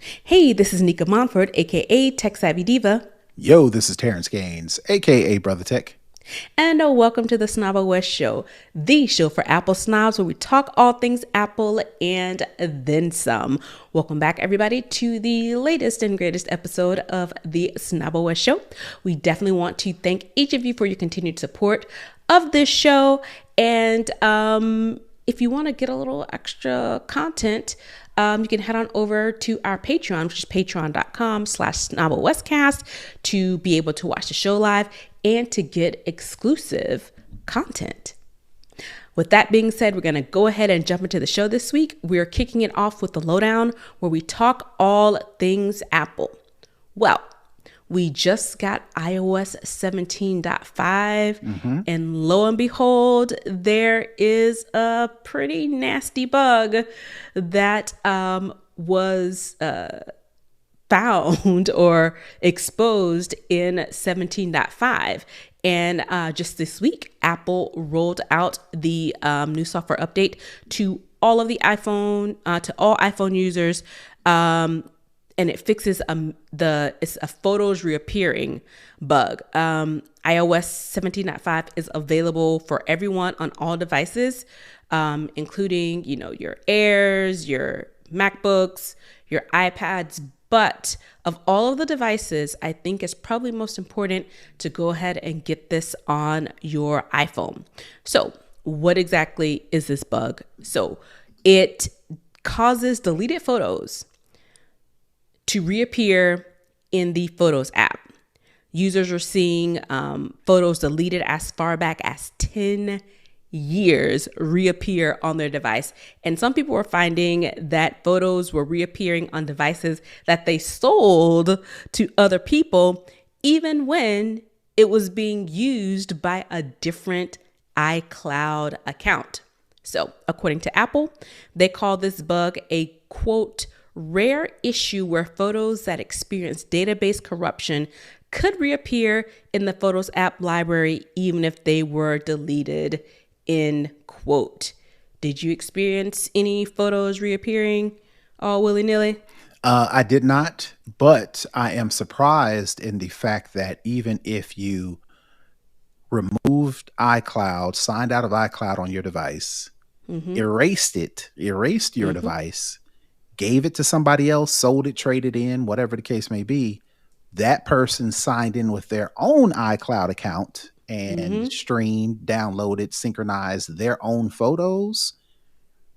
Hey, this is Nica Montford, aka Tech Savvy Diva. Yo, this is Terrance Gaines, aka Brother Tech. And welcome to the Snob West Show, the show for Apple snobs where we talk all things Apple and then some. Welcome back, everybody, to the latest and greatest episode of the Snob West Show. We definitely want to thank each of you for your continued support of this show. And if you want to get a little extra content, you can head on over to our Patreon, which is patreon.com/SnobWestcast, to be able to watch the show live and to get exclusive content. With that being said, we're going to go ahead and jump into the show this week. We're kicking it off with the lowdown where we talk all things Apple. Well, we just got iOS 17.5, and lo and behold, there is a pretty nasty bug that was found or exposed in 17.5. And just this week, Apple rolled out the new software update to all of the to all iPhone users. And it fixes it's a photos reappearing bug. iOS 17.5 is available for everyone on all devices, including, your Airs, your MacBooks, your iPads. But of all of the devices, I think it's probably most important to go ahead and get this on your iPhone. So what exactly is this bug? So it causes deleted photos to reappear in the Photos app. Users are seeing photos deleted as far back as 10 years reappear on their device. And some people were finding that photos were reappearing on devices that they sold to other people, even when it was being used by a different iCloud account. So according to Apple, they call this bug a, quote, rare issue where photos that experience database corruption could reappear in the Photos app library even if they were deleted, end quote. Did you experience any photos reappearing all willy-nilly? I did not, but I am surprised in the fact that even if you removed iCloud, signed out of iCloud on your device, erased your device, gave it to somebody else, sold it, traded in, whatever the case may be, that person signed in with their own iCloud account and streamed, downloaded, synchronized their own photos.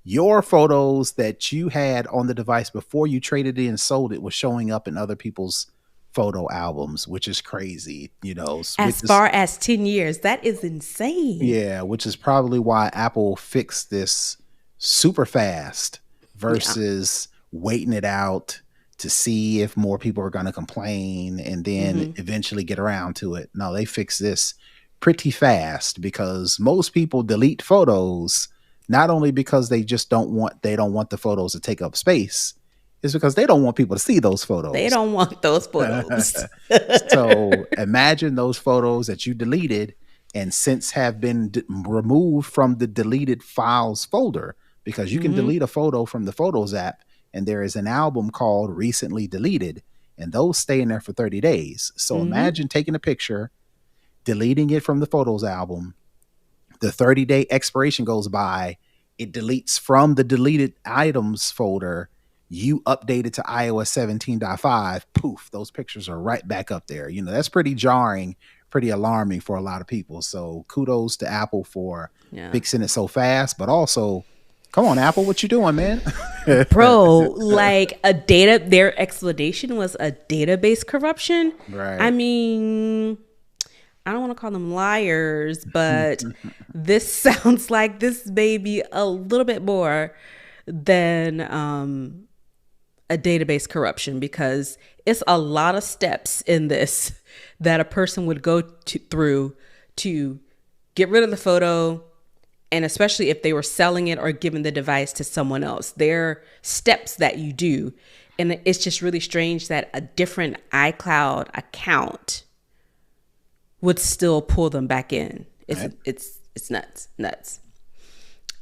Your photos that you had on the device before you traded in and sold it was showing up in other people's photo albums, which is crazy, As far as 10 years, that is insane. Yeah, which is probably why Apple fixed this super fast versus waiting it out to see if more people are going to complain and then eventually get around to it. No, they fixed this pretty fast because most people delete photos not only because they don't want the photos to take up space. It's because they don't want people to see those photos. They don't want those photos. So imagine those photos that you deleted and since have been removed from the deleted files folder, because you can delete a photo from the Photos app and there is an album called Recently Deleted, and those stay in there for 30 days. So imagine taking a picture, deleting it from the Photos album, the 30-day expiration goes by, it deletes from the deleted items folder, you update it to iOS 17.5, poof, those pictures are right back up there. That's pretty jarring, pretty alarming for a lot of people. So kudos to Apple for fixing it so fast, but also, come on, Apple, what you doing, man? Bro, their explanation was a database corruption. Right. I mean, I don't want to call them liars, but this sounds like this may be a little bit more than a database corruption, because it's a lot of steps in this that a person would go through to get rid of the photo. And especially if they were selling it or giving the device to someone else, there are steps that you do. And it's just really strange that a different iCloud account would still pull them back in. It's nuts.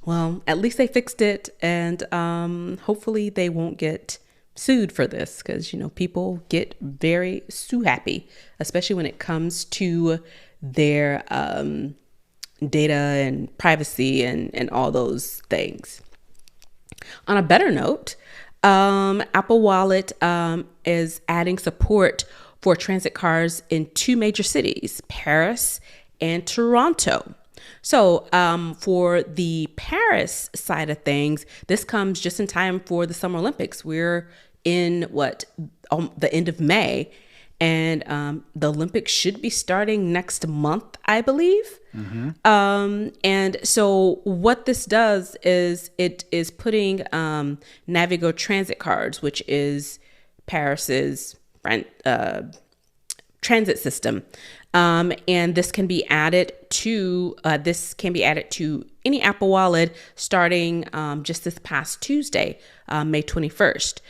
Well, at least they fixed it, and hopefully they won't get sued for this because, people get very sue happy, especially when it comes to their data and privacy and all those things. On a better note, Apple Wallet is adding support for transit cards in two major cities, Paris and Toronto. So for the Paris side of things, this comes just in time for the Summer Olympics. We're in the end of May, and the Olympics should be starting next month, I believe. And so what this does is it is putting Navigo transit cards, which is Paris's transit system. And this can be added to any Apple Wallet starting just this past Tuesday, May 21st.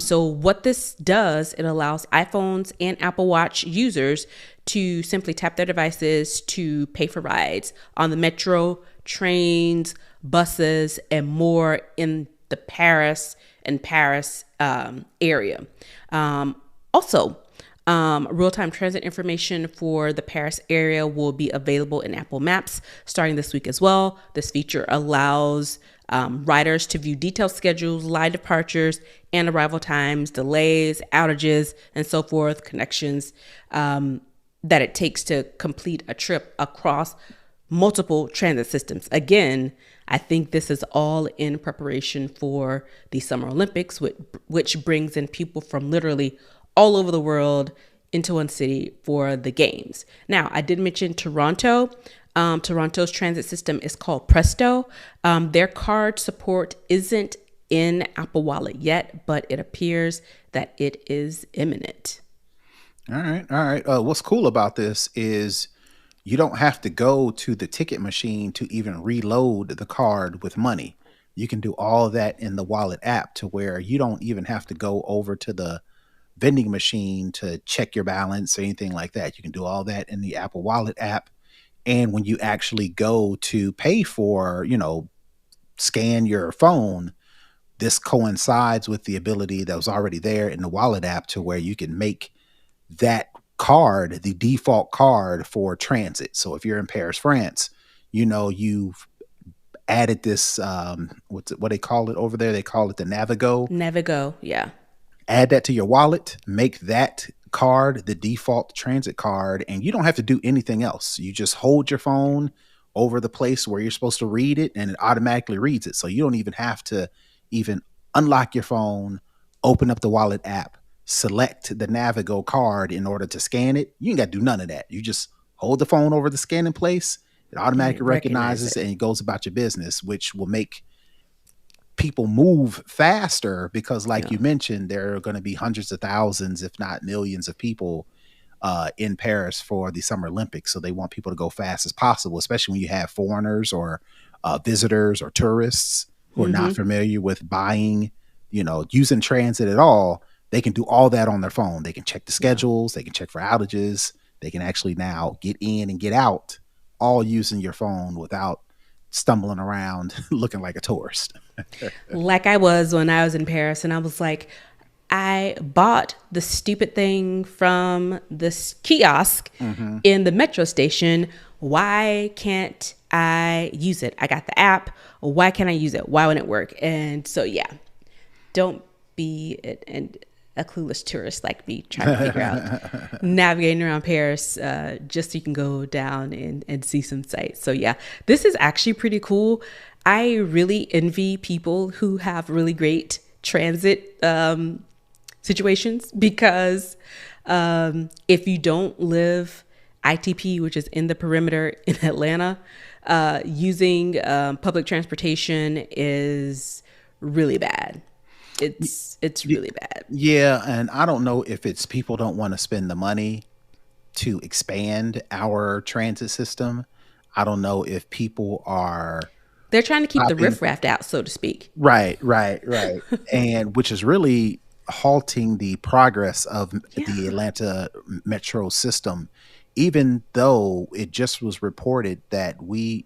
So what this does, it allows iPhones and Apple Watch users to simply tap their devices to pay for rides on the metro, trains, buses, and more in the Paris area. Also, real-time transit information for the Paris area will be available in Apple Maps starting this week as well. This feature allows riders to view detailed schedules, live departures, and arrival times, delays, outages, and so forth, connections that it takes to complete a trip across multiple transit systems. Again, I think this is all in preparation for the Summer Olympics, which brings in people from literally all over the world into one city for the games. Now, I did mention Toronto. Toronto's transit system is called Presto. Their card support isn't in Apple Wallet yet, but it appears that it is imminent. All right. What's cool about this is you don't have to go to the ticket machine to even reload the card with money. You can do all of that in the wallet app to where you don't even have to go over to the vending machine to check your balance or anything like that. You can do all that in the Apple Wallet app. And when you actually go to pay for, scan your phone, this coincides with the ability that was already there in the wallet app to where you can make that card the default card for transit. So if you're in Paris, France, you've added this, what they call it over there? They call it the Navigo. Navigo, yeah. Add that to your wallet, make that card the default transit card, and you don't have to do anything else. You just hold your phone over the place where you're supposed to read it, and it automatically reads it. So you don't even have to even unlock your phone, open up the wallet app, select the Navigo card in order to scan it. You ain't got to do none of that. You just hold the phone over the scanning place. It automatically recognizes it and it goes about your business, which will make people move faster because you mentioned, there are going to be hundreds of thousands, if not millions of people in Paris for the Summer Olympics. So they want people to go fast as possible, especially when you have foreigners or visitors or tourists who are not familiar with buying, using transit at all. They can do all that on their phone. They can check the schedules. They can check for outages. They can actually now get in and get out all using your phone without stumbling around looking like a tourist. Like I was when I was in Paris, and I was like, I bought the stupid thing from this kiosk in the metro station. Why can't I use it? I got the app. Why can't I use it? Why wouldn't it work? And so, yeah, don't be a clueless tourist like me trying to figure out navigating around Paris just so you can go down and see some sights. So yeah, this is actually pretty cool. I really envy people who have really great transit situations because if you don't live ITP, which is in the perimeter in Atlanta, using public transportation is really bad. It's really bad. Yeah, and I don't know if it's people don't want to spend the money to expand our transit system. I don't know if people are... They're trying to keep the riffraff out, so to speak. Right. And which is really halting the progress of the Atlanta metro system, even though it just was reported that the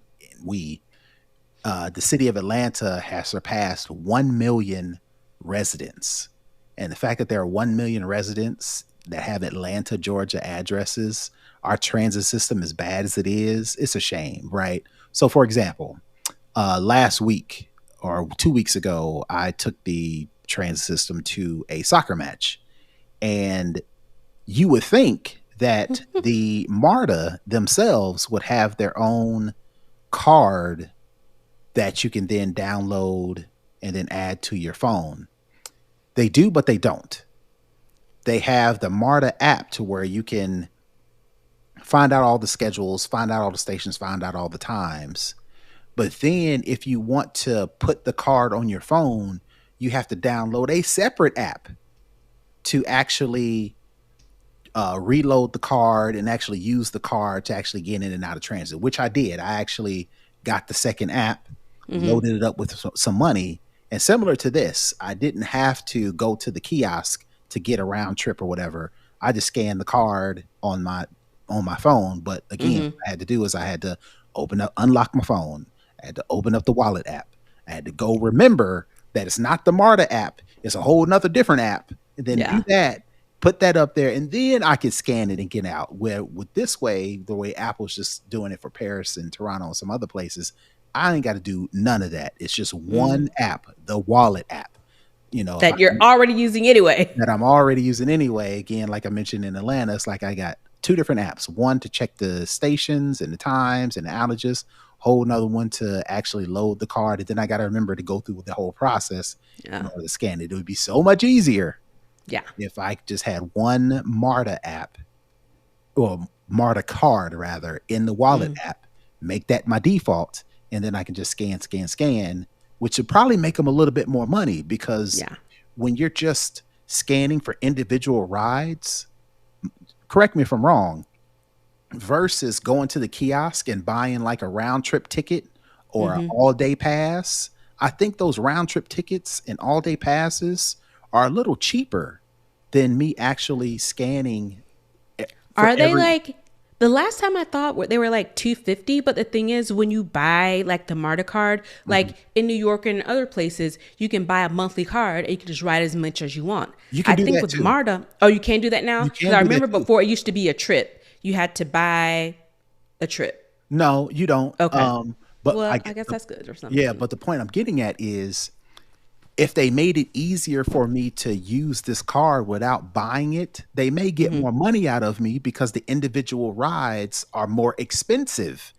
city of Atlanta has surpassed 1 million residents And the fact that there are 1 million residents that have Atlanta, Georgia addresses, our transit system, as bad as it is, it's a shame, right? So, for example, last week or 2 weeks ago, I took the transit system to a soccer match. And you would think that the MARTA themselves would have their own card that you can then download and then add to your phone. They do, but they don't. They have the MARTA app to where you can find out all the schedules, find out all the stations, find out all the times. But then if you want to put the card on your phone, you have to download a separate app to actually reload the card and actually use the card to actually get in and out of transit, which I did. I actually got the second app, loaded it up with some money. And similar to this, I didn't have to go to the kiosk to get a round trip or whatever. I just scanned the card on my phone. But again, what I had to do is I had to unlock my phone. I had to open up the wallet app. I had to go remember that it's not the MARTA app. It's a whole nother different app. And then do that, put that up there, and then I could scan it and get out. Where with this way, the way Apple's just doing it for Paris and Toronto and some other places, I ain't got to do none of that. It's just one app, the wallet app, that you're already using anyway. That I'm already using anyway. Again, like I mentioned in Atlanta, it's like I got 2 different apps. One to check the stations and the times and the outages. Whole another one to actually load the card. And then I got to remember to go through the whole process in order to scan it. It would be so much easier. Yeah. If I just had one MARTA app, or MARTA card rather, in the wallet app, make that my default, and then I can just scan, which would probably make them a little bit more money, because when you're just scanning for individual rides, correct me if I'm wrong, versus going to the kiosk and buying like a round trip ticket or an all day pass, I think those round trip tickets and all day passes are a little cheaper than me actually scanning. Are they like, the last time I thought they were like $250, but the thing is, when you buy like the MARTA card, like in New York and other places, you can buy a monthly card and you can just ride as much as you want. You can I think with MARTA, you can't do that now? Because I remember before it used to be a trip. You had to buy a trip. No, you don't. Okay. But well, I guess that's good or something. Yeah, but the point I'm getting at is, if they made it easier for me to use this card without buying it, they may get more money out of me, because the individual rides are more expensive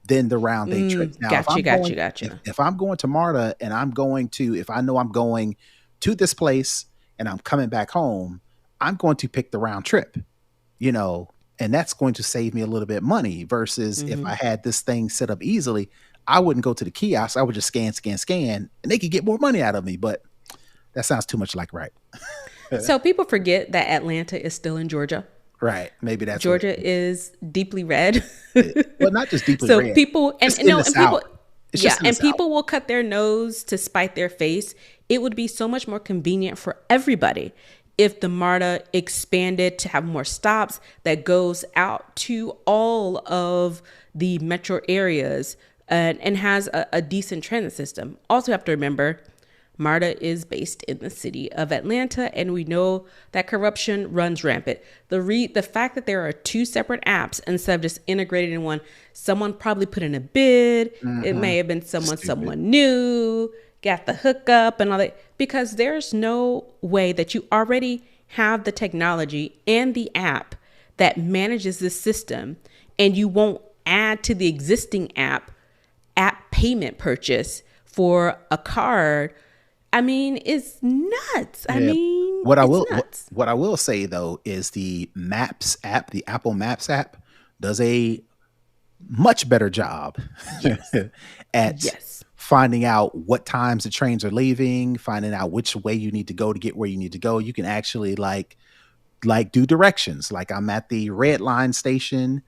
than the round day trips. Now, Gotcha. If I'm going to MARTA and if I know I'm going to this place and I'm coming back home, I'm going to pick the round trip, and that's going to save me a little bit of money, versus if I had this thing set up easily, I wouldn't go to the kiosk. I would just scan, and they could get more money out of me. But that sounds too much like right. So people forget that Atlanta is still in Georgia. Right. Maybe that's Georgia is deeply red. Well, not just deeply so red. So people and people will cut their nose to spite their face. It would be so much more convenient for everybody if the MARTA expanded to have more stops that goes out to all of the metro areas and has a decent transit system. Also have to remember, MARTA is based in the city of Atlanta, and we know that corruption runs rampant. The fact that there are 2 separate apps instead of just integrated in one, someone probably put in a bid. It may have been someone new, got the hookup and all that, because there's no way that you already have the technology and the app that manages this system, and you won't add to the existing app payment purchase for a card. I mean, it's nuts. I mean, what I will say though is the Maps app, the Apple Maps app, does a much better job at finding out what times the trains are leaving, finding out which way you need to go to get where you need to go. You can actually like do directions. Like, I'm at the red line station,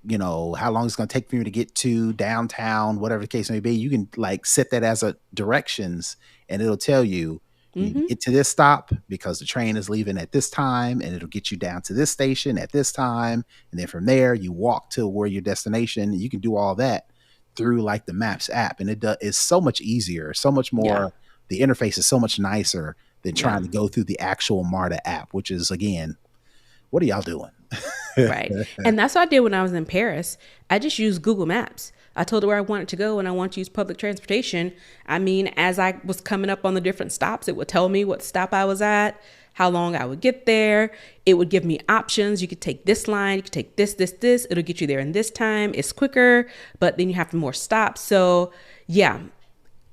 how long it's going to take for you to get to downtown, whatever the case may be. You can like set that as a directions, and it'll tell you, you get to this stop because the train is leaving at this time, and it'll get you down to this station at this time. And then from there, you walk to where your destination. You can do all that through like the Maps app, and it's so much easier, so much more. The interface is so much nicer than Yeah. trying to go through the actual MARTA app, which is, again, what are y'all doing? Right. And that's what I did when I was in Paris. I just used Google Maps. I told her where I wanted to go and I want to use public transportation. I mean, as I was coming up on the different stops, it would tell me what stop I was at, how long I would get there. It would give me options. You could take this line, you could take this. It'll get you there in this time. It's quicker, but then you have more stops. So yeah,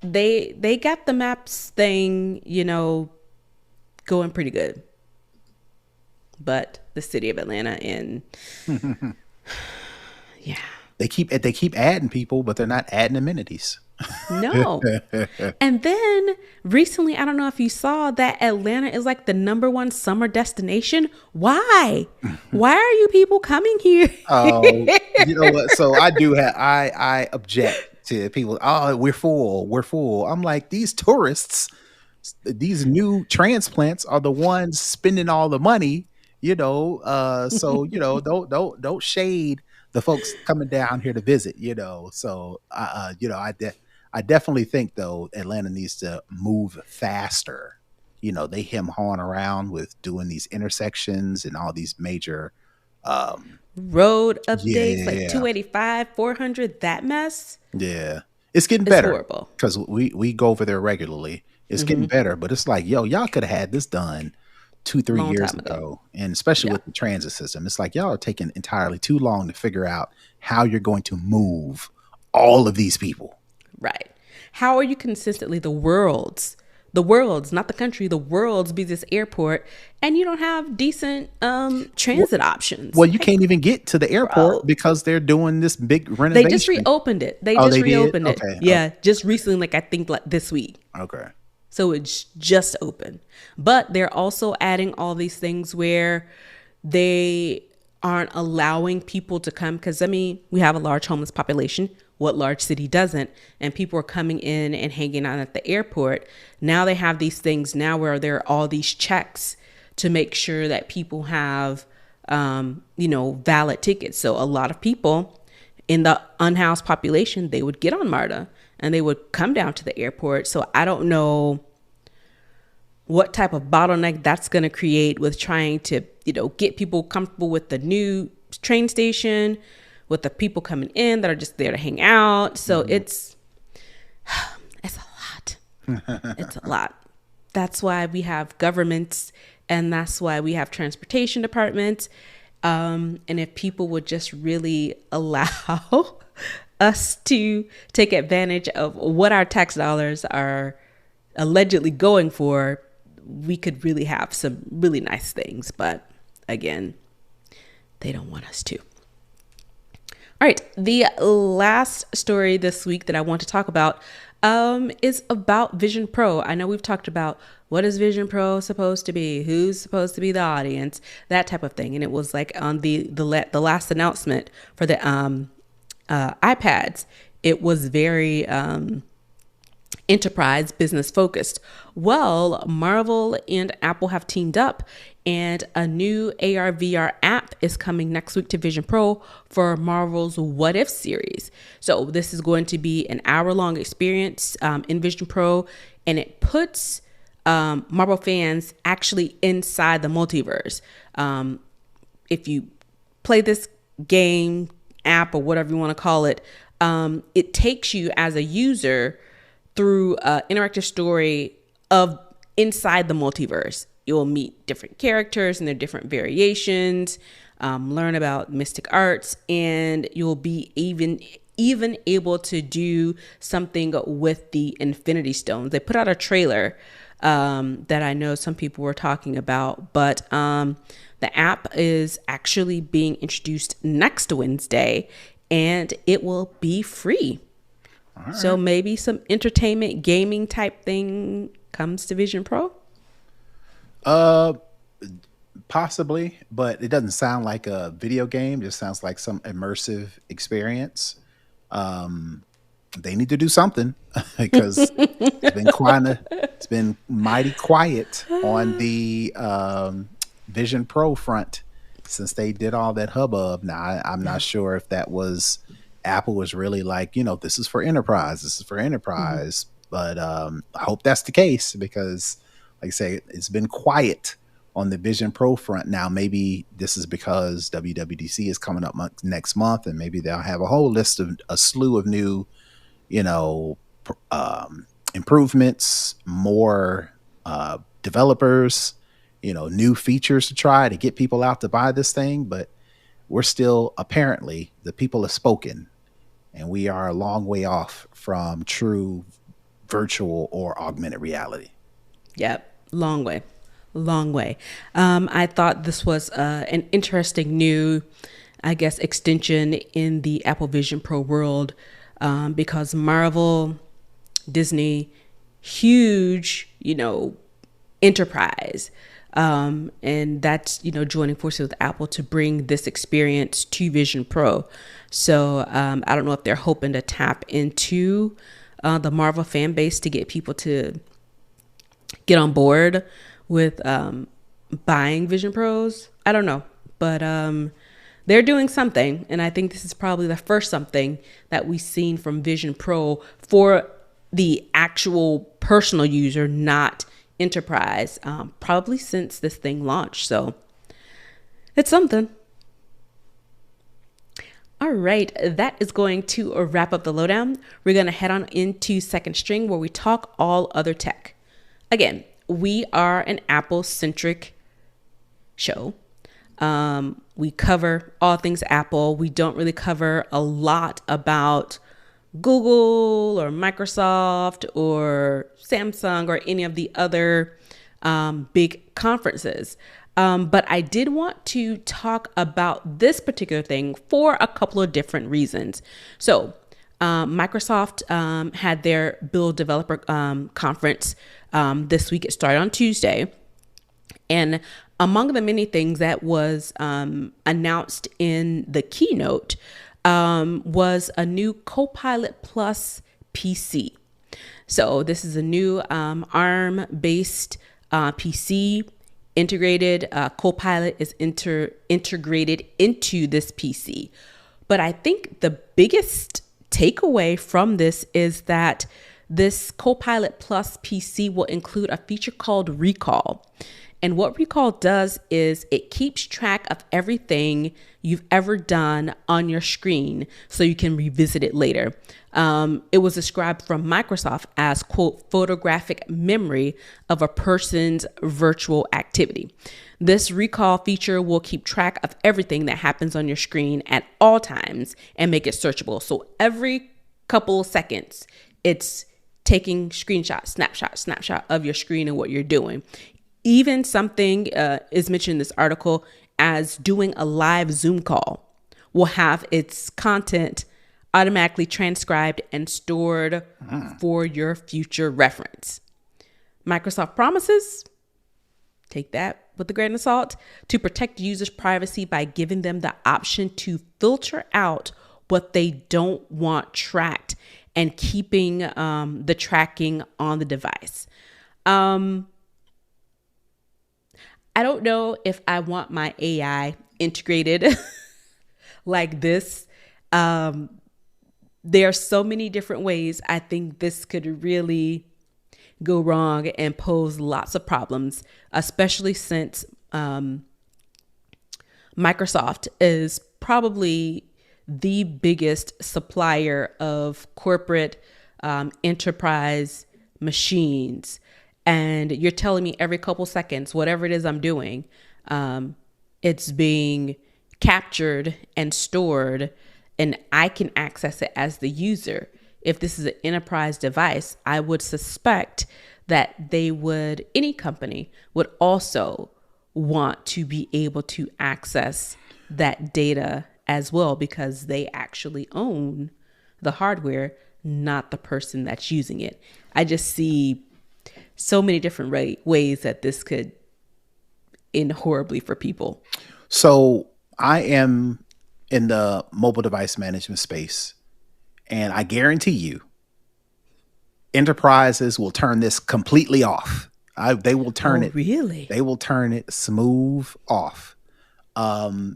they got the maps thing, going pretty good. But the city of Atlanta and yeah. They keep adding people, but they're not adding amenities. No. And then recently, I don't know if you saw that Atlanta is like the #1 summer destination. Why? Why are you people coming here? Oh, you know what? So I object to people. Oh, we're full. I'm like, these tourists, these new transplants are the ones spending all the money, so don't shade the folks coming down here to visit, so I definitely think, though, Atlanta needs to move faster. They hem hawing around with doing these intersections and all these major Road updates like yeah 285, 400, that mess. yeah it's getting It's better horrible. because we go over there regularly. It's getting better, but it's like, yo, y'all could have had this done 2-3 Long years time ago. ago. And especially Yeah. with the transit system, it's like y'all are taking entirely too long to figure out how you're going to move all of these people. Right. How are you consistently the world's, not the country, the world's busiest airport, and you don't have decent transit options? Well, you can't even get to the airport Bro. because they're doing this big renovation. They just reopened it. Oh, they did? Reopened it. Okay. Yeah, just recently, like I think like this week. Okay. So it's just open. But they're also adding all these things where they aren't allowing people to come. Because, I mean, we have a large homeless population. What large city doesn't? And people are coming in and hanging out at the airport. Now they have these things now where there are all these checks to make sure that people have, valid tickets. So a lot of people in the unhoused population, they would get on MARTA and they would come down to the airport. So I don't know what type of bottleneck that's going to create with trying to, get people comfortable with the new train station, with the people coming in that are just there to hang out. So it's a lot. It's a lot. That's why we have governments and that's why we have transportation departments. And if people would just really allow us to take advantage of what our tax dollars are allegedly going for, we could really have some really nice things. But again, they don't want us to. All right. The last story this week that I want to talk about is about Vision Pro. I know we've talked about what is Vision Pro supposed to be, who's supposed to be the audience, that type of thing. And it was like on the last announcement for the iPads, it was very enterprise business focused. Well, Marvel and Apple have teamed up and a new AR VR app is coming next week to Vision Pro for Marvel's What If series. So this is going to be an hour-long experience in Vision Pro, and it puts Marvel fans actually inside the multiverse. If you play this game, app, or whatever you want to call it, it takes you as a user through an interactive story of inside the multiverse. You'll meet different characters and their different variations, learn about mystic arts, and you'll be even able to do something with the Infinity Stones. They put out a trailer that I know some people were talking about, but the app is actually being introduced next Wednesday, and it will be free. Right. So maybe some entertainment gaming type thing comes to Vision Pro? Possibly, but it doesn't sound like a video game. It just sounds like some immersive experience. They need to do something because it's been mighty quiet on the Vision Pro front since they did all that hubbub. Now, I'm not sure if that was Apple was really like, this is for enterprise. This is for enterprise. Mm-hmm. But I hope that's the case because like I say, it's been quiet on the Vision Pro front. Now, maybe this is because WWDC is coming up next month, and maybe they'll have a whole list of a slew of new, you know, improvements, more developers, you know, new features to try to get people out to buy this thing. But we're still, apparently, the people have spoken, and we are a long way off from true virtual or augmented reality. Yep, long way, long way. I thought this was an interesting new, I guess, extension in the Apple Vision Pro world, because Marvel, Disney, huge, you know, enterprise. And that's, you know, joining forces with Apple to bring this experience to Vision Pro. So I don't know if they're hoping to tap into the Marvel fan base to get people to get on board with buying Vision Pros. I don't know, but they're doing something. And I think this is probably the first something that we've seen from Vision Pro for the actual personal user, not enterprise, probably since this thing launched. So it's something. All right, that is going to wrap up the lowdown. We're going to head on into Second String, where we talk all other tech. Again, we are an Apple-centric show. We cover all things Apple. We don't really cover a lot about Google or Microsoft or Samsung or any of the other big conferences. But I did want to talk about this particular thing for a couple of different reasons. So Microsoft had their Build Developer conference this week. It started on Tuesday. And among the many things that was announced in the keynote was a new Copilot Plus PC. So this is a new ARM-based PC. Integrated Copilot is integrated into this PC. But I think the biggest takeaway from this is that this Copilot Plus PC will include a feature called Recall. And what Recall does is it keeps track of everything you've ever done on your screen so you can revisit it later. It was described from Microsoft as, quote, photographic memory of a person's virtual activity. This Recall feature will keep track of everything that happens on your screen at all times and make it searchable. So every couple of seconds, it's taking snapshot of your screen and what you're doing. Even something is mentioned in this article as doing a live Zoom call will have its content automatically transcribed and stored for your future reference. Microsoft promises, take that with a grain of salt, to protect users' privacy by giving them the option to filter out what they don't want tracked and keeping the tracking on the device. I don't know if I want my AI integrated like this. There are so many different ways I think this could really go wrong and pose lots of problems, especially since Microsoft is probably the biggest supplier of corporate enterprise machines. And you're telling me every couple seconds, whatever it is I'm doing, it's being captured and stored, and I can access it as the user. If this is an enterprise device, I would suspect that any company would also want to be able to access that data as well, because they actually own the hardware, not the person that's using it. I just see so many different ways that this could end horribly for people. So I am in the mobile device management space, and I guarantee you enterprises will turn this completely off. They will turn it. Really? They will turn it smooth off.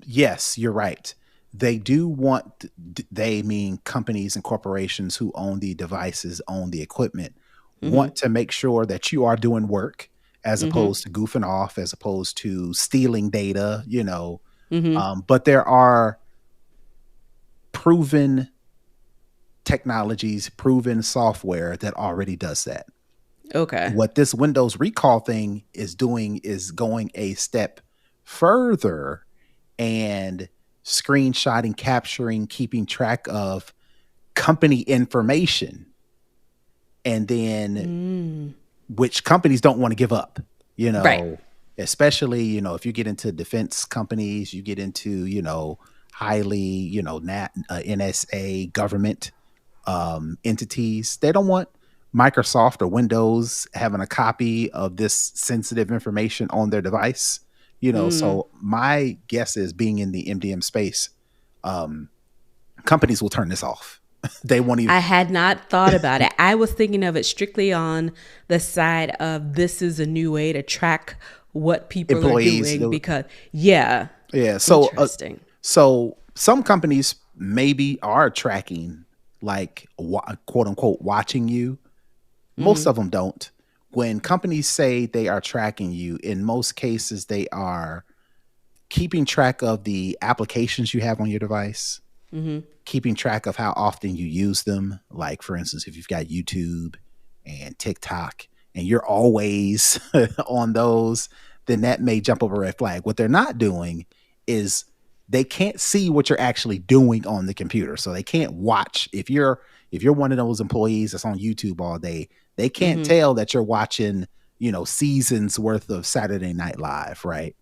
Yes, you're right. They do want, they mean companies and corporations who own the devices, own the equipment, want to make sure that you are doing work as Mm-hmm. opposed to goofing off, as opposed to stealing data, Mm-hmm. But there are proven technologies, proven software that already does that. Okay. What this Windows recall thing is doing is going a step further and screenshotting, capturing, keeping track of company information, and then which companies don't want to give up, Right. especially, if you get into defense companies, you get into, highly, NSA government entities. They don't want Microsoft or Windows having a copy of this sensitive information on their device. So my guess is, being in the MDM space, companies will turn this off. They won't even. I had not thought about it. I was thinking of it strictly on the side of this is a new way to track what people are Employees. doing because, yeah. Yeah. So, Interesting. so some companies maybe are tracking, like, quote unquote, watching you. Most of them don't. When companies say they are tracking you, in most cases, they are keeping track of the applications you have on your device, keeping track of how often you use them. Like, for instance, if you've got YouTube and TikTok and you're always on those, then that may jump over a red flag. What they're not doing is, they can't see what you're actually doing on the computer. So they can't watch. If you're one of those employees that's on YouTube all day, they can't tell that you're watching, seasons worth of Saturday Night Live, right?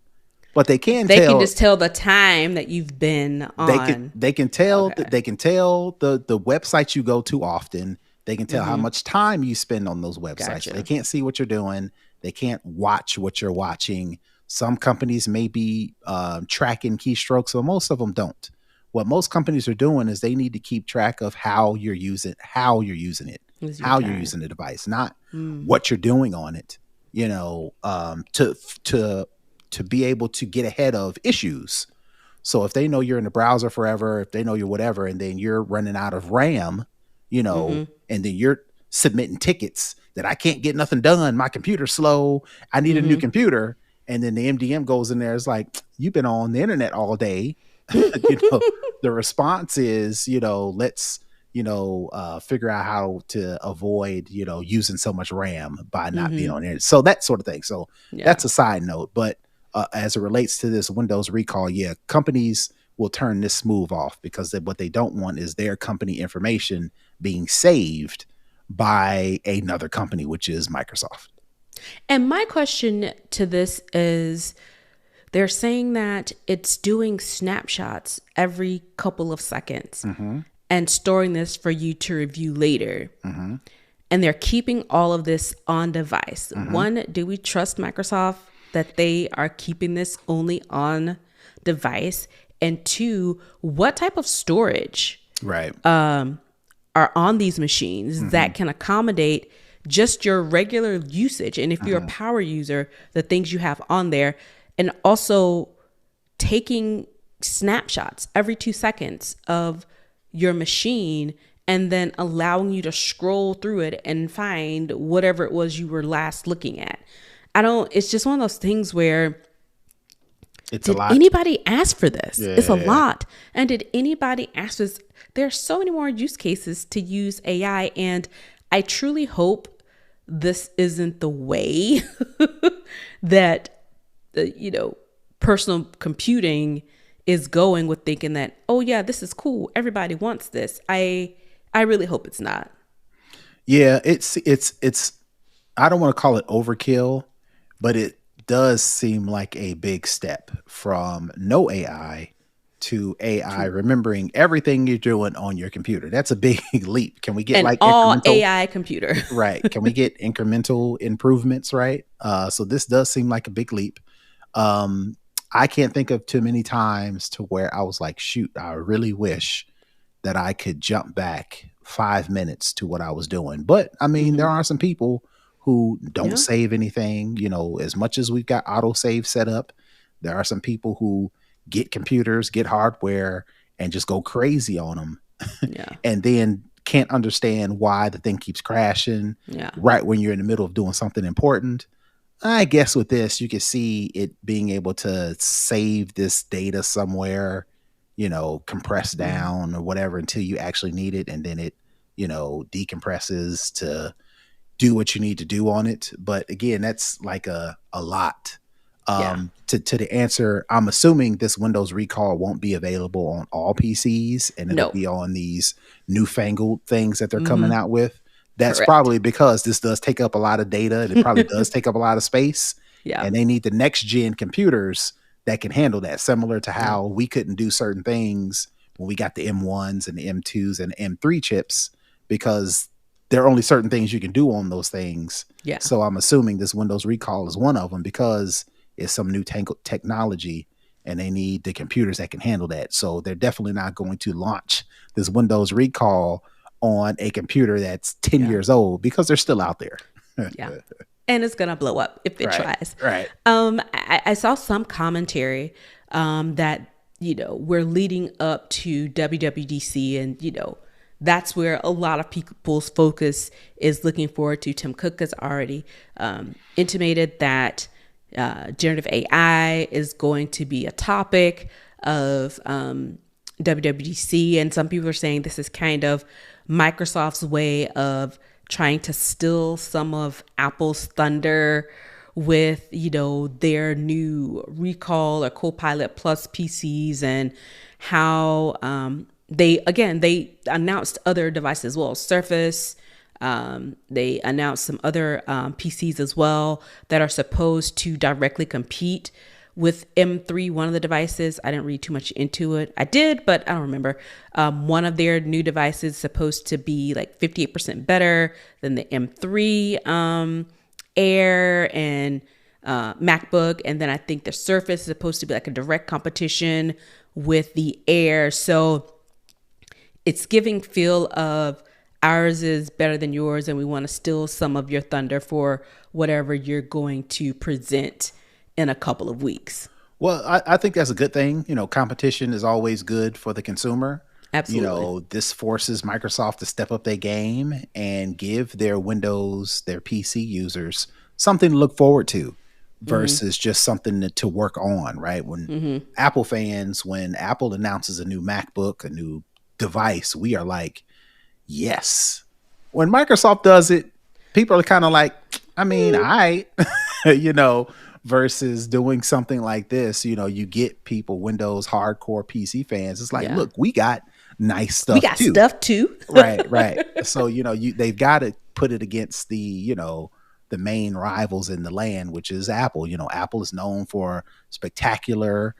But they can They can tell. just tell the time that you've been on. They can tell Okay. they can tell the websites you go to often. They can tell how much time you spend on those websites. Gotcha. They can't see what you're doing. They can't watch what you're watching. Some companies may be tracking keystrokes, but most of them don't. What most companies are doing is they need to keep track of how you're using it, how you're using the device, not what you're doing on it. To be able to get ahead of issues. So if they know you're in the browser forever, if they know you're whatever, and then you're running out of RAM, and then you're submitting tickets that I can't get nothing done, my computer's slow, I need a new computer. And then the MDM goes in there, it's like, you've been on the internet all day. The response is, let's, figure out how to avoid, using so much RAM by not being on there. So that sort of thing. So that's a side note. But as it relates to this Windows recall, companies will turn this smooth off, because what they don't want is their company information being saved by another company, which is Microsoft. And my question to this is, they're saying that it's doing snapshots every couple of seconds and storing this for you to review later. And they're keeping all of this on device. One, do we trust Microsoft that they are keeping this only on device? And two, what type of storage are on these machines that can accommodate just your regular usage? And if you're a power user, the things you have on there, and also taking snapshots every 2 seconds of your machine and then allowing you to scroll through it and find whatever it was you were last looking at. It's just one of those things where, It's did a lot. anybody ask for this? Yeah. It's a lot. And did anybody ask for this? There are so many more use cases to use AI. And I truly hope this isn't the way that, personal computing is going, with thinking that, oh yeah, this is cool, everybody wants this. I really hope it's not. Yeah, it's I don't want to call it overkill, but it does seem like a big step from no AI to AI remembering everything you're doing on your computer. That's a big leap. Can we get An like all incremental AI computer? right? Can we get incremental improvements, right? So this does seem like a big leap. I can't think of too many times to where I was like, shoot, I really wish that I could jump back 5 minutes to what I was doing. But I mean, there are some people who don't save anything, as much as we've got autosave set up. There are some people who get computers, get hardware, and just go crazy on them. And then can't understand why the thing keeps crashing right when you're in the middle of doing something important. I guess with this, you can see it being able to save this data somewhere, compress Mm, down or whatever until you actually need it. And then it, decompresses to do what you need to do on it. But again, that's like a lot. yeah. To the answer, I'm assuming this Windows recall won't be available on all PCs and it'll No. be on these newfangled things that they're coming Hmm. out with. That's Correct. probably because this does take up a lot of data and it probably does take up a lot of space. Yeah. And they need the next gen computers that can handle that, similar to Yeah. how we couldn't do certain things when we got the M1s and the M2s and the M3 chips, because there are only certain things you can do on those things. Yeah. So I'm assuming this Windows recall is one of them because it's some new technology and they need the computers that can handle that. So they're definitely not going to launch this Windows recall on a computer that's 10 Yeah. years old because they're still out there. Yeah. And it's gonna blow up if it Right. tries. Right. I saw some commentary that we're leading up to WWDC, and that's where a lot of people's focus is looking forward to. Tim Cook has already intimated that generative AI is going to be a topic of WWDC, and some people are saying this is kind of Microsoft's way of trying to steal some of Apple's thunder with their new Recall or Copilot Plus PCs, and how they announced other devices as well, Surface. They announced some other PCs as well that are supposed to directly compete with M3, one of the devices. I didn't read too much into it. I did, but I don't remember. One of their new devices is supposed to be like 58% better than the M3 Air and MacBook. And then I think the Surface is supposed to be like a direct competition with the Air. So it's giving feel of ours is better than yours, and we want to steal some of your thunder for whatever you're going to present in a couple of weeks. Well, I think that's a good thing. Competition is always good for the consumer. Absolutely. This forces Microsoft to step up their game and give their Windows, their PC users something to look forward to versus just something to work on, right? When Apple fans, when Apple announces a new MacBook, a new device, we are like, yes. When Microsoft does it, people are kind of like, I mean, you know, versus doing something like this, you get people, Windows hardcore PC fans. It's like, Yeah. look, we got nice We stuff got too. stuff too. Right. So, they've got to put it against the main rivals in the land, which is Apple. Apple is known for spectacular.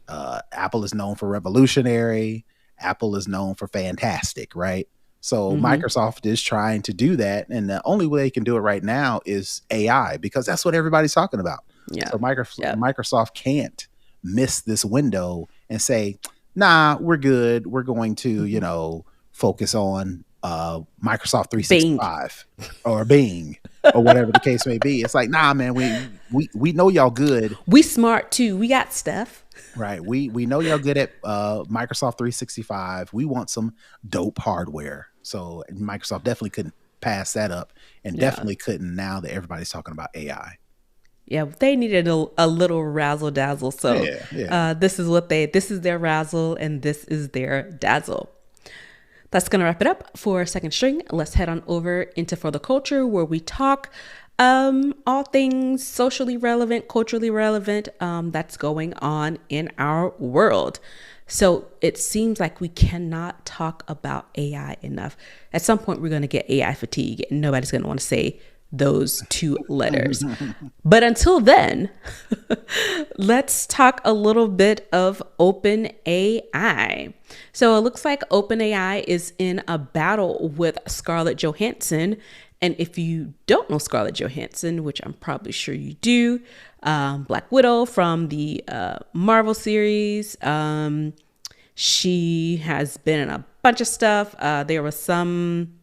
Apple is known for revolutionary. Apple is known for fantastic, right? So Microsoft is trying to do that. And the only way they can do it right now is AI, because that's what everybody's talking about. Yeah. So Yeah. Microsoft can't miss this window and say, nah, we're good. We're going to, focus on Microsoft 365 or Bing or whatever the case may be. It's like, nah, man, we know y'all good. We smart too. We got stuff. Right. We know y'all good at Microsoft 365. We want some dope hardware. So Microsoft definitely couldn't pass that up, and definitely couldn't now that everybody's talking about AI. Yeah, they needed a little razzle dazzle. So Yeah. this is their razzle and this is their dazzle. That's going to wrap it up for Second String. Let's head on over into For the Culture, where we talk all things socially relevant, culturally relevant that's going on in our world. So it seems like we cannot talk about AI enough. At some point, we're going to get AI fatigue, and nobody's going to want to say those two letters. But until then, let's talk a little bit of OpenAI. So it looks like OpenAI is in a battle with Scarlett Johansson. And if you don't know Scarlett Johansson, which I'm probably sure you do, Black Widow from the Marvel series, she has been in a bunch of stuff. There was some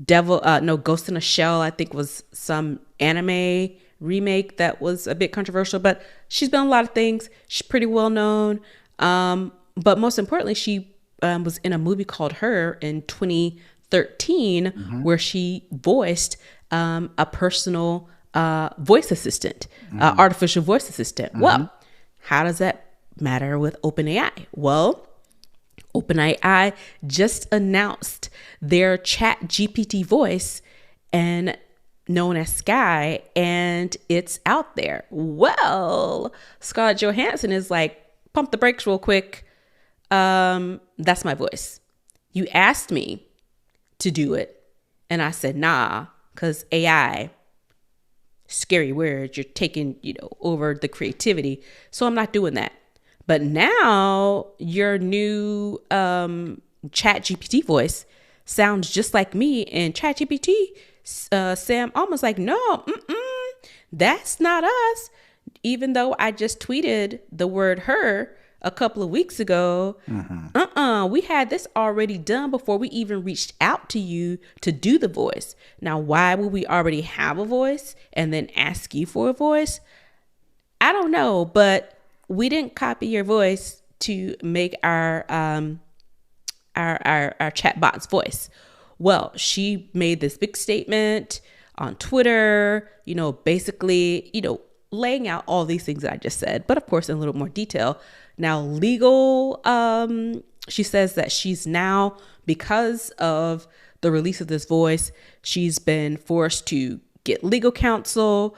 Ghost in a Shell, I think, was some anime remake that was a bit controversial, but she's been in a lot of things. She's pretty well known. But most importantly, she was in a movie called Her in 2013, where she voiced a personal voice assistant, artificial voice assistant. Well, how does that matter with OpenAI? Well, OpenAI just announced their chat GPT voice and known as Sky, and it's out there. Well, Scarlett Johansson is like, pump the brakes real quick. That's my voice. You asked me to do it, and I said, nah, because AI, scary words, you're taking, over the creativity. So I'm not doing that. But now your new chat GPT voice sounds just like me, and chat GPT, Sam almost like, no, that's not us. Even though I just tweeted the word her a couple of weeks ago, we had this already done before we even reached out to you to do the voice. Now, why would we already have a voice and then ask you for a voice? I don't know, but we didn't copy your voice to make our chatbot's voice. Well, she made this big statement on Twitter, basically, laying out all these things that I just said, but of course in a little more detail. Now, legal, she says that she's now, because of the release of this voice, she's been forced to get legal counsel.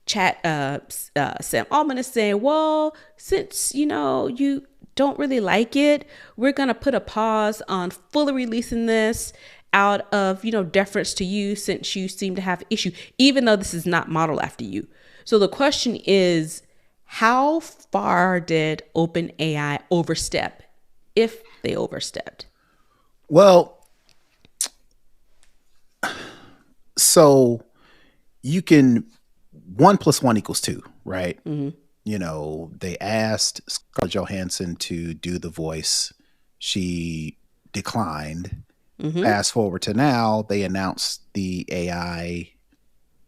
Sam Altman is saying, well, since, you don't really like it, we're going to put a pause on fully releasing this out of, deference to you, since you seem to have issue, even though this is not modeled after you. So the question is, how far did OpenAI overstep, if they overstepped? Well, so you can 1 + 1 = 2, right? They asked Scarlett Johansson to do the voice. She declined. Fast forward to now, they announced the AI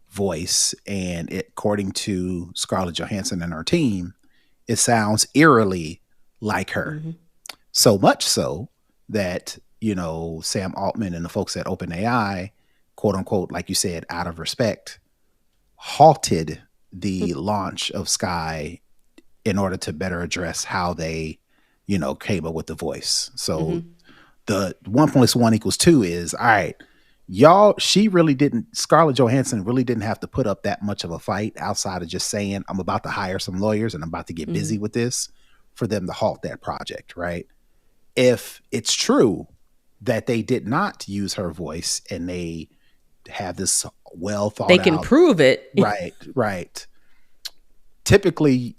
voice, and according to Scarlett Johansson and her team, it sounds eerily like her. So much so that, Sam Altman and the folks at OpenAI, quote unquote, like you said, out of respect, halted the launch of Sky in order to better address how they, came up with the voice. So the 1 + 1 = 2 is, all right, y'all, Scarlett Johansson really didn't have to put up that much of a fight outside of just saying, I'm about to hire some lawyers and I'm about to get busy with this, for them to halt that project, right? If it's true that they did not use her voice and they have this well thought out, they can prove it. Right. Typically,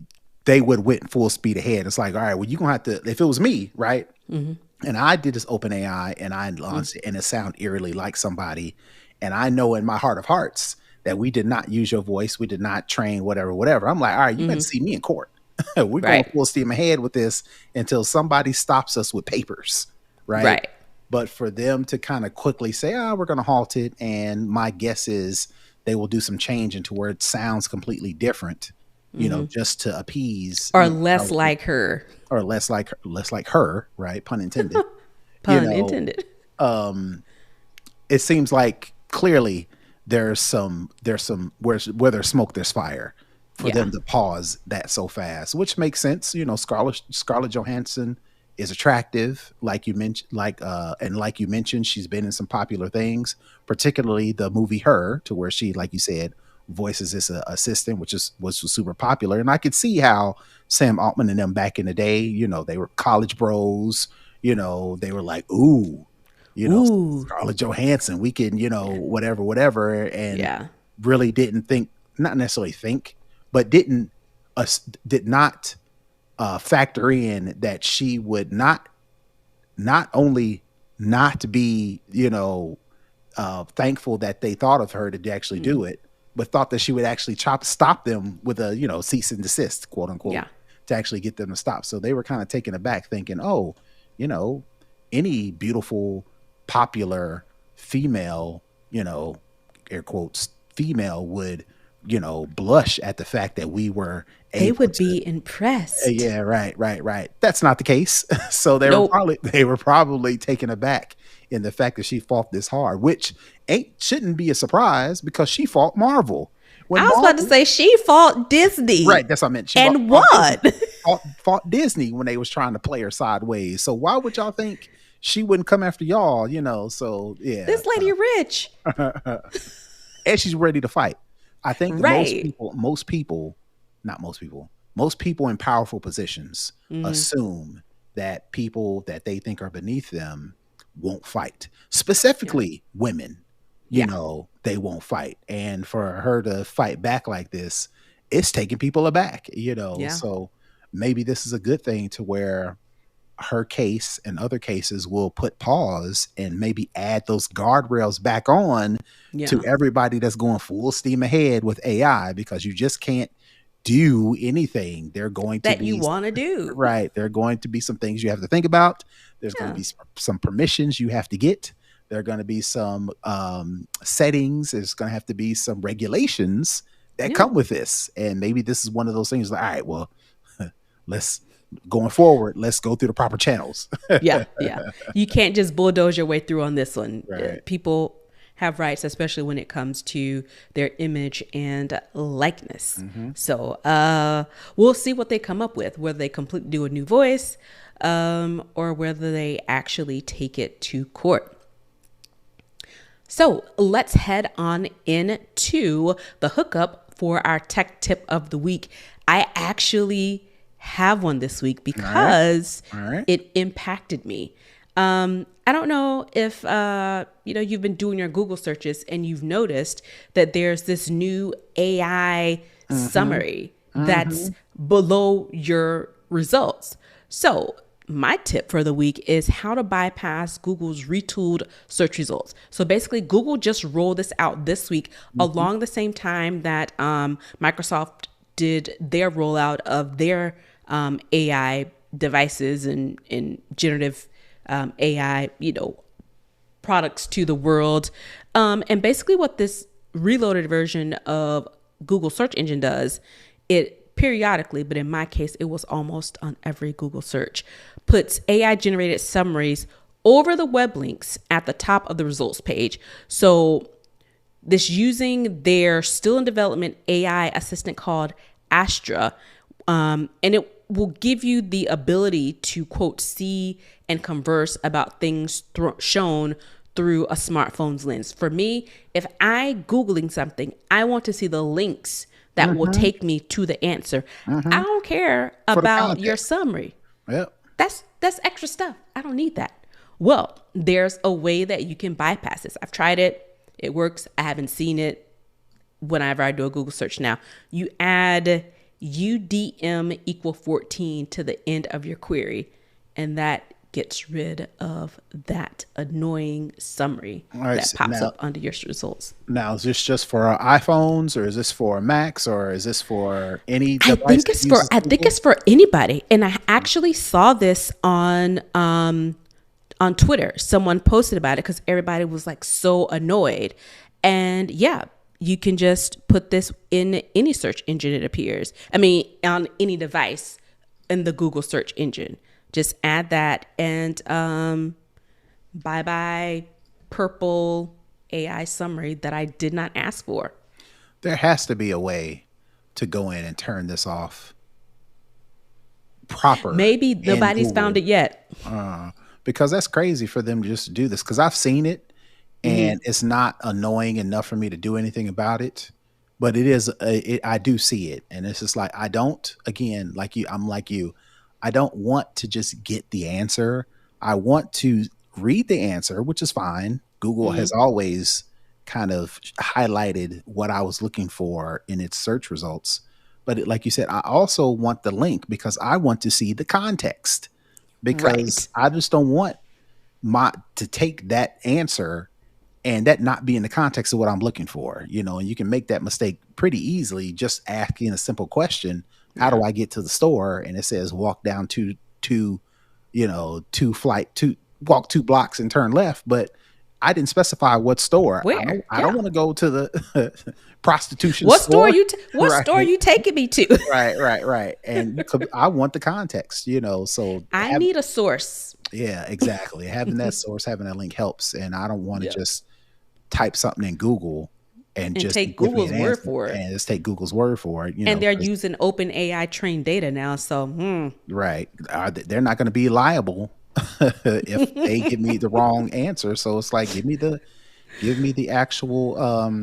they would went full speed ahead. It's like, all right, well, you're going to have to, if it was me, right? And I did this OpenAI and I launched it, and it sounded eerily like somebody. And I know in my heart of hearts that we did not use your voice. We did not train whatever. I'm like, all right, you got to see me in court. We're going full steam ahead with this until somebody stops us with papers. Right. But for them to kind of quickly say, we're going to halt it. And my guess is they will do some change into where it sounds completely different, just to appease. Or less like her. Or less like her, right? Pun intended. Intended. It seems like clearly there's some where there's smoke, there's fire, for them to pause that so fast, which makes sense. Scarlett Johansson is attractive, like you mentioned, she's been in some popular things, particularly the movie Her, to where she, like you said, voices this assistant, which was super popular. And I could see how Sam Altman and them back in the day, they were college bros, they were like, ooh, Scarlett Johansson, we can, whatever. And really didn't think, not necessarily think, but did not factor in that she would not only not be, thankful that they thought of her to actually do it, but thought that she would actually stop them with a, cease and desist, quote unquote, to actually get them to stop. So they were kind of taken aback thinking, oh, any beautiful, popular female, air quotes, female would, blush at the fact that we were able they would be impressed. Yeah, right. That's not the case. So they were probably taken aback in the fact that she fought this hard, which shouldn't be a surprise because she fought Marvel. when I was about to Marvel, say she fought Disney right? That's what I meant. She and fought Disney, won. fought Disney when they was trying to play her sideways. So why would y'all think she wouldn't come after y'all? So yeah, This lady rich. and she's ready to fight. I think Right. most people in powerful positions Mm, assume that people that they think are beneath them won't fight. yeah. Specifically women, Yeah. they won't fight. And for her to fight back like this, it's taking people aback. Yeah. So maybe this is a good thing to where her case and other cases will put pause and maybe add those guardrails back on to Yeah. everybody that's going full steam ahead with AI, because you just can't do anything. They're going to That you be want to do. right. There are going to be some things you have to think about. There's going to Yeah. be some permissions you have to get. There are going to be some settings. There's going to have to be some regulations that Yeah. come with this. And maybe this is one of those things like, all right, well, let's going forward, let's go through the proper channels. Yeah. Yeah. You can't just bulldoze your way through on this one. Right. People have rights, especially when it comes to their image and likeness. Mm-hmm. So we'll see what they come up with, whether they completely do a new voice or whether they actually take it to court. So let's head on into the hookup for our tech tip of the week. I actually have one this week because All right. it impacted me. I don't know if you've been doing your Google searches and you've noticed that there's this new AI summary that's below your results. So my tip for the week is how to bypass Google's retooled search results. So basically, Google just rolled this out this week along the same time that Microsoft did their rollout of their AI devices and generative AI, products to the world. And basically what this reloaded version of Google search engine does, it periodically, but in my case, it was almost on every Google search, puts AI generated summaries over the web links at the top of the results page. So this using their still in development AI assistant called Astra, and it will give you the ability to quote see and converse about things shown through a smartphone's lens. For me, if I Googling something, I want to see the links that will take me to the answer. I don't care For the about your context. summary. Yep. That's extra stuff. I don't need that. Well, there's a way that you can bypass this. I've tried it. It works. I haven't seen it whenever I do a Google search now. You add UDM equal 14 to the end of your query, and that gets rid of that annoying summary right, that so pops now- up under your results. Now, is this just for iPhones, or is this for Macs, or is this for any I device think that it's for uses I think Google? it's for anybody. And I actually saw this on Twitter. Someone posted about it because everybody was like so annoyed. And yeah, you can just put this in any search engine it appears. I mean, on any device in the Google search engine. Just add that and bye bye purple AI summary that I did not ask for. There has to be a way to go in and turn this off proper Maybe in nobody's found Google, it yet. because that's crazy for them to just do this. Because I've seen it, and it's not annoying enough for me to do anything about it. But it is, I do see it, and it's just like I don't. Again, like you, I'm like you. I don't want to just get the answer. I want to read the answer, which is fine. Google has always kind of highlighted what I was looking for in its search results. But like you said, I also want the link because I want to see the context, Right. because I just don't want my to take that answer and that not be in the context of what I'm looking for, and you can make that mistake pretty easily just asking a simple question. How Yeah. do I get to the store? And it says walk down walk 2 blocks and turn left, but I didn't specify what store. Where? I don't Yeah. want to go to the prostitution What store store. what Right. store you taking me to? Right. And I want the context, so I need a source. yeah, exactly. Having that source, having that link helps. And I don't want to Yeah. just type something in Google and And just take give me Google's an word answer, for it. and just take Google's word for it. And they're using OpenAI trained data now. So, right, they're not going to be liable if they give me the wrong answer. So it's like, give me the actual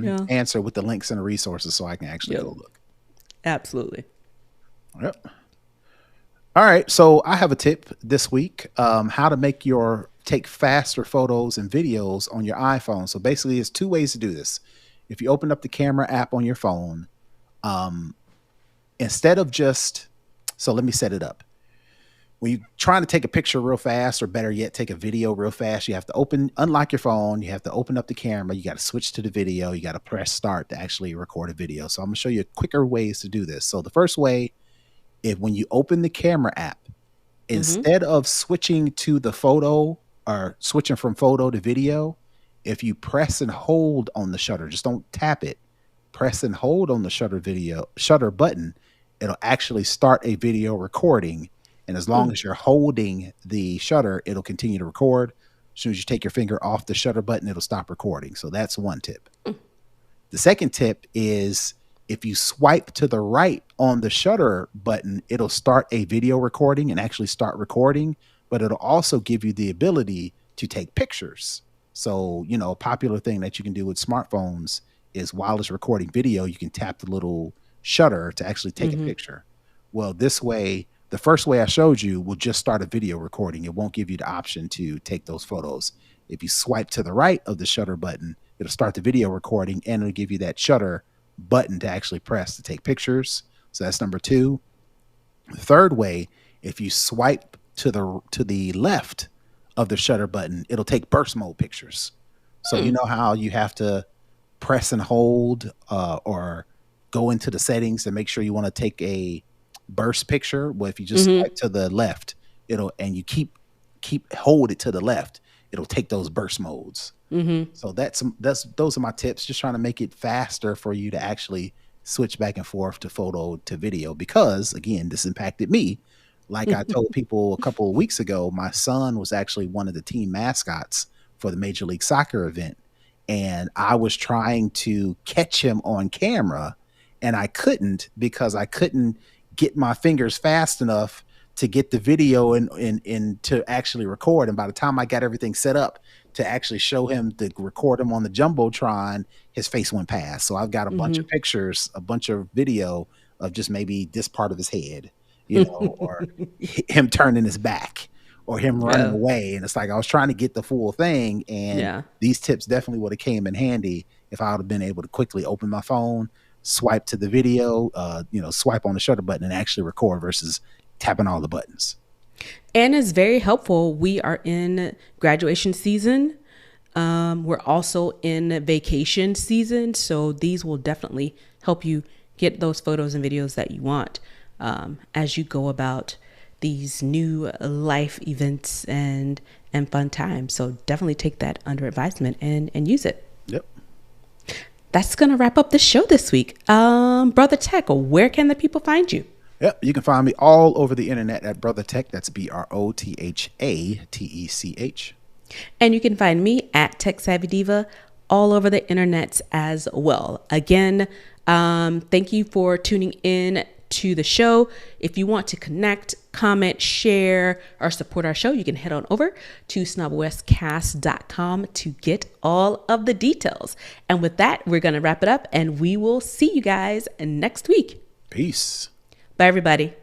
yeah. answer with the links and the resources so I can actually Yep. go look. Absolutely. Yep. All right. So I have a tip this week, how to take faster photos and videos on your iPhone. So basically there's two ways to do this. If you open up the camera app on your phone, instead of so let me set it up. When you're trying to take a picture real fast, or better yet, take a video real fast, you have to unlock your phone. You have to open up the camera. You got to switch to the video. You got to press start to actually record a video. So I'm going to show you quicker ways to do this. So the first way, when you open the camera app, instead of switching to the photo or switching from photo to video, if you press and hold on the shutter, just don't tap it, press and hold on the shutter button, it'll actually start a video recording. And as long as you're holding the shutter, it'll continue to record. As soon as you take your finger off the shutter button, it'll stop recording. So that's one tip. The second tip is, if you swipe to the right on the shutter button, it'll start a video recording and actually start recording, but it'll also give you the ability to take pictures. So, a popular thing that you can do with smartphones is, while it's recording video, you can tap the little shutter to actually take a picture. Well, this way, the first way I showed you will just start a video recording. It won't give you the option to take those photos. If you swipe to the right of the shutter button, it'll start the video recording, and it'll give you that shutter button to actually press to take pictures. So that's number two. The third way, if you swipe to the left of the shutter button, it'll take burst mode pictures. So you know how you have to press and hold, or go into the settings and make sure you want to take a burst picture. Well, if you just swipe to the left, and you keep hold it to the left, it'll take those burst modes. So those are my tips, just trying to make it faster for you to actually switch back and forth to photo to video, because again, this impacted me. Like I told people a couple of weeks ago, my son was actually one of the team mascots for the Major League Soccer event, and I was trying to catch him on camera, and I couldn't, because I couldn't get my fingers fast enough to get the video and to actually record. And by the time I got everything set up to actually show him, to record him on the Jumbotron, his face went past. So I've got a bunch of pictures, a bunch of video of just maybe this part of his head, or him turning his back, or him running away. And it's like, I was trying to get the full thing. And these tips definitely would have came in handy if I would have been able to quickly open my phone, swipe to the video, swipe on the shutter button and actually record, versus tapping all the buttons. And it's very helpful. We are in graduation season. We're also in vacation season. So these will definitely help you get those photos and videos that you want, as you go about these new life events and fun times. So definitely take that under advisement and use it. Yep. That's going to wrap up the show this week. Brother Tech, where can the people find you? Yep, you can find me all over the internet at Brother Tech. That's BROTHATECH. And you can find me at Tech Savvy Diva all over the internets as well. Again, thank you for tuning in to the show. If you want to connect, comment, share, or support our show, you can head on over to snobwestcast.com to get all of the details. And with that, we're going to wrap it up, and we will see you guys next week. Peace. Bye, everybody.